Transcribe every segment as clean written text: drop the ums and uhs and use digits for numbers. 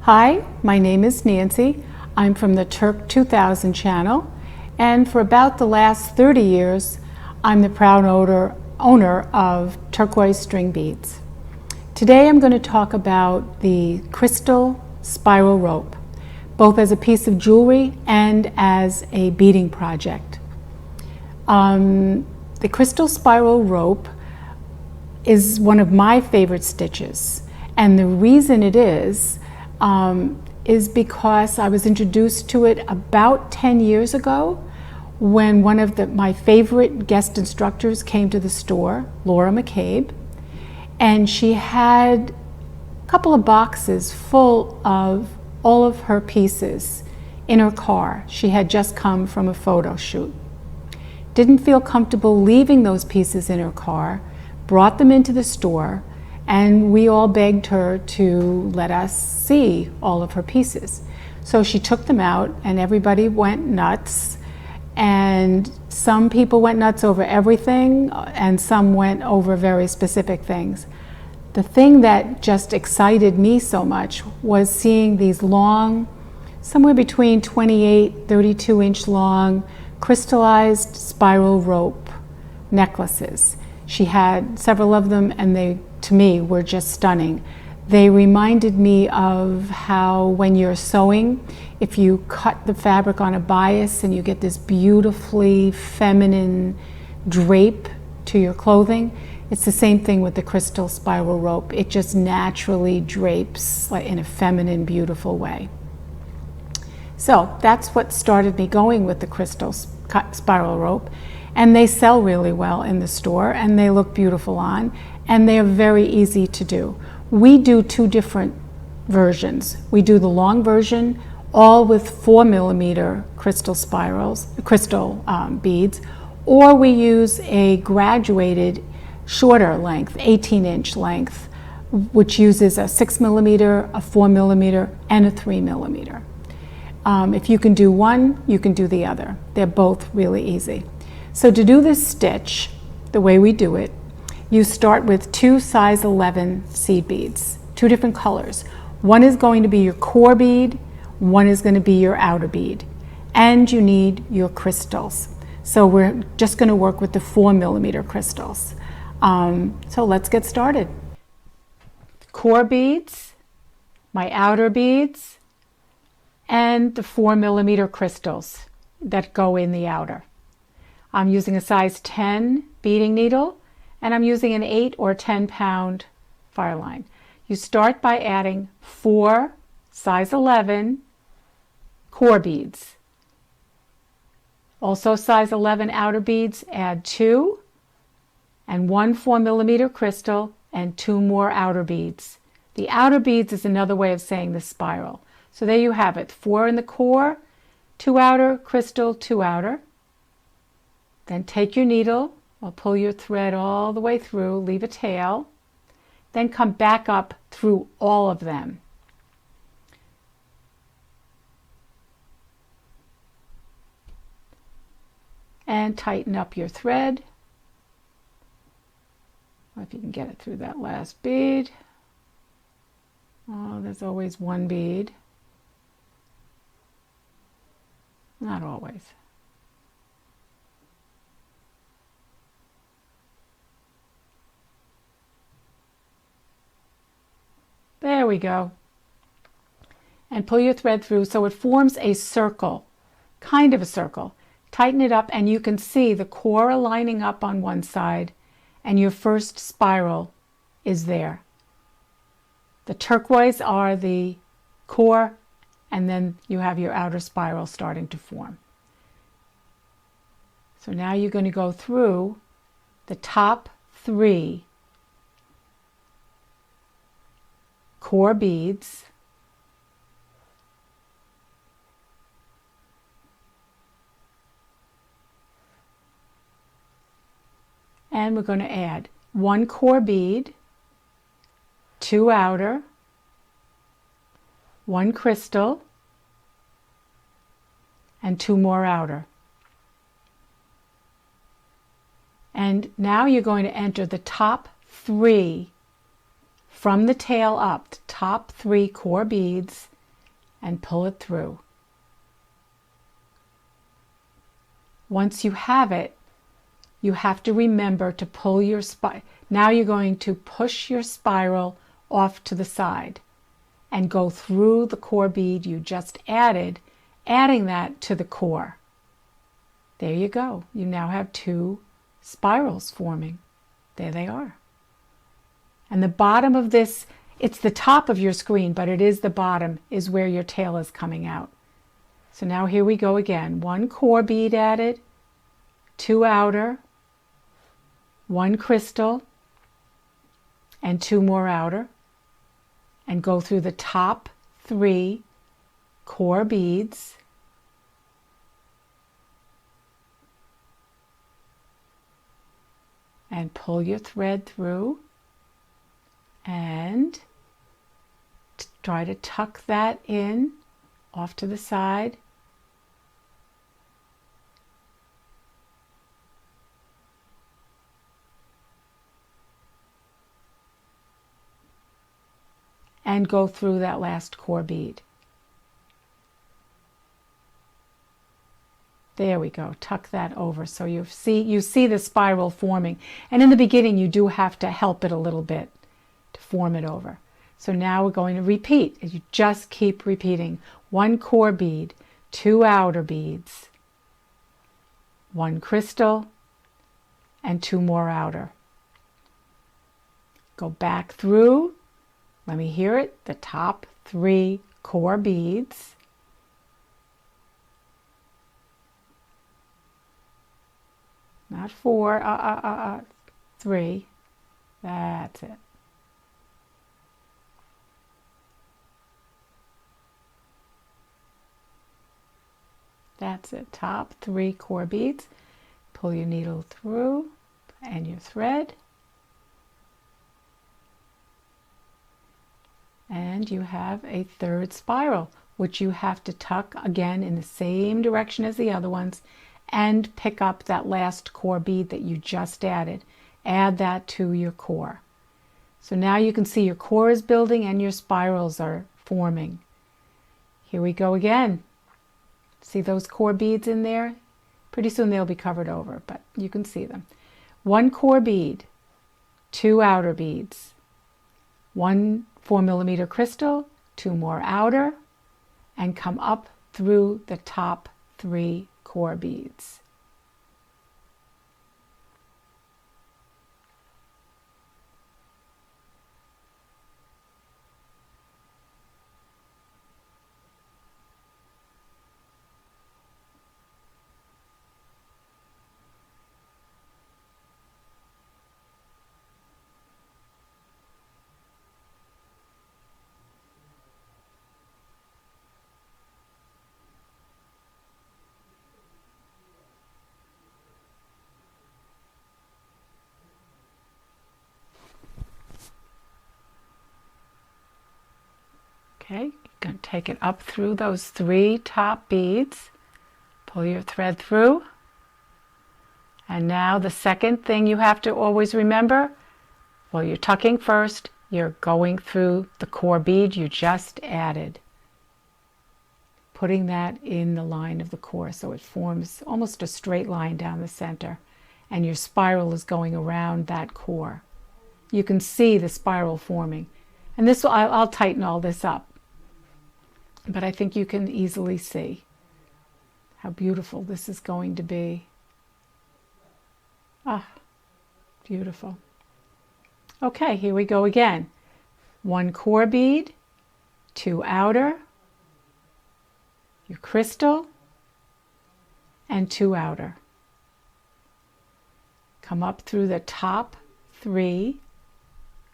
Hi, my name is Nancy. I'm from the Turk 2000 channel, and for about the last 30 years, I'm the proud owner of Turquoise String Beads. Today I'm going to talk about the crystal spiral rope, both as a piece of jewelry and as a beading project. The crystal spiral rope is one of my favorite stitches, and the reason it is because I was introduced to it about 10 years ago when one of my favorite guest instructors came to the store, Laura McCabe, and she had a couple of boxes full of all of her pieces in her car. She had just come from a photo shoot. Didn't feel comfortable leaving those pieces in her car, brought them into the store, and we all begged her to let us see all of her pieces. So she took them out and everybody went nuts, and some people went nuts over everything and some went over very specific things. The thing that just excited me so much was seeing these long, somewhere between 28, 32-inch long, crystallized spiral rope necklaces. She had several of them, and they, to me, were just stunning. They reminded me of how when you're sewing, if you cut the fabric on a bias and you get this beautifully feminine drape to your clothing, it's the same thing with the crystal spiral rope. It just naturally drapes like in a feminine, beautiful way. So that's what started me going with the crystal spiral rope. And they sell really well in the store, and they look beautiful on, and they are very easy to do. We do two different versions. We do the long version, all with 4mm crystal spirals, beads, or we use a graduated shorter length, 18-inch length, which uses a 6mm, a 4mm, and a 3mm. If you can do one, you can do the other. They're both really easy. So to do this stitch, the way we do it, you start with two size 11 seed beads, two different colors. One is going to be your core bead, one is going to be your outer bead, and you need your crystals. So we're just going to work with the 4mm crystals. So let's get started. Core beads, my outer beads, and the 4mm crystals that go in the outer. I'm using a size 10 beading needle, and I'm using an 8 or 10 pound fire line. You start by adding 4 size 11 core beads. Also size 11 outer beads, add 2 and 1 4mm crystal and 2 more outer beads. The outer beads is another way of saying the spiral. So there you have it, 4 in the core, 2 outer, crystal, 2 outer. Then take your needle, or pull your thread all the way through, leave a tail, then come back up through all of them. And tighten up your thread. If you can get it through that last bead. Oh, there's always one bead. Not always. There we go. And pull your thread through so it forms a circle, kind of a circle. Tighten it up and you can see the core lining up on one side and your first spiral is there. The turquoise are the core, and then you have your outer spiral starting to form. So now you're going to go through the top 3 core beads, and we're going to add 1 core bead, 2 outer, 1 crystal, and 2 more outer. And now you're going to enter the top 3 from the tail up, the top 3 core beads and pull it through. Once you have it, you have to remember to pull your now you're going to push your spiral off to the side and go through the core bead you just added, adding that to the core. There you go. You now have 2 spirals forming. There they are. And the bottom of this, it's the top of your screen, but it is the bottom, is where your tail is coming out. So now here we go again. 1 core bead added, 2 outer, 1 crystal, and 2 more outer, and go through the top 3 core beads. And pull your thread through and try to tuck that in off to the side. And go through that last core bead. There we go. Tuck that over so you see the spiral forming. And in the beginning you do have to help it a little bit to form it over. So now we're going to repeat. You just keep repeating. 1 core bead, 2 outer beads, 1 crystal, and 2 more outer. Go back through. Let me hear it. The top 3 core beads. Not 4, 3. That's it. That's it. Top 3 core beads. Pull your needle through and your thread. And you have a 3rd spiral, which you have to tuck again in the same direction as the other ones and pick up that last core bead that you just added. Add that to your core. So now you can see your core is building and your spirals are forming. Here we go again. See those core beads in there? Pretty soon they'll be covered over, but you can see them. 1 core bead, 2 outer beads, 1 4mm crystal, 2 more outer, and come up through the top 3 core beads. Okay, you're going to take it up through those 3 top beads, pull your thread through, and now the second thing you have to always remember, well, you're tucking first, you're going through the core bead you just added, putting that in the line of the core so it forms almost a straight line down the center, and your spiral is going around that core. You can see the spiral forming, and this I'll tighten all this up. But I think you can easily see how beautiful this is going to be. Ah, beautiful. Okay, here we go again. 1 core bead, 2 outer, your crystal, and 2 outer. Come up through the top 3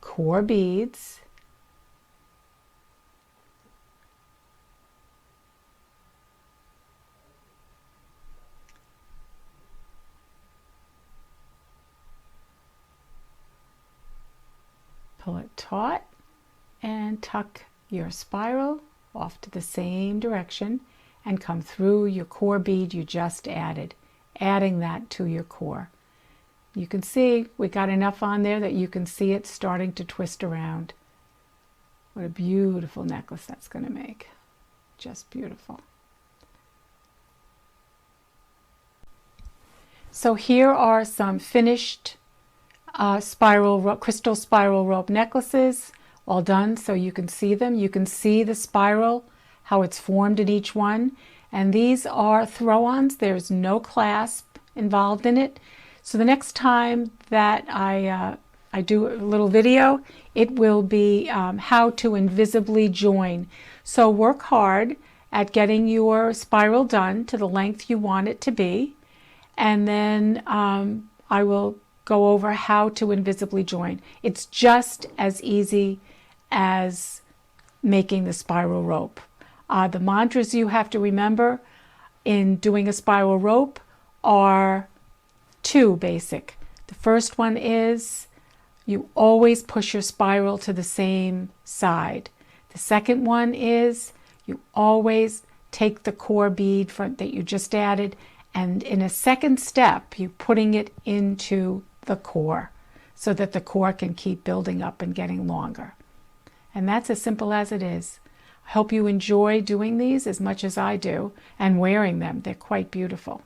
core beads. Pull it taut and tuck your spiral off to the same direction and come through your core bead you just added, adding that to your core. You can see we got enough on there that you can see it starting to twist around. What a beautiful necklace that's going to make. Just beautiful. So here are some finished crystal spiral rope necklaces, all done so you can see them. You can see the spiral, how it's formed in each one. And these are throw-ons. There's no clasp involved in it. So the next time that I do a little video, it will be how to invisibly join. So work hard at getting your spiral done to the length you want it to be. And then I will go over how to invisibly join. It's just as easy as making the spiral rope. The mantras you have to remember in doing a spiral rope are two basic. The first one is you always push your spiral to the same side. The second one is you always take the core bead that you just added, and in a second step, you're putting it into the core so that the core can keep building up and getting longer. And that's as simple as it is. I hope you enjoy doing these as much as I do and wearing them. They're quite beautiful.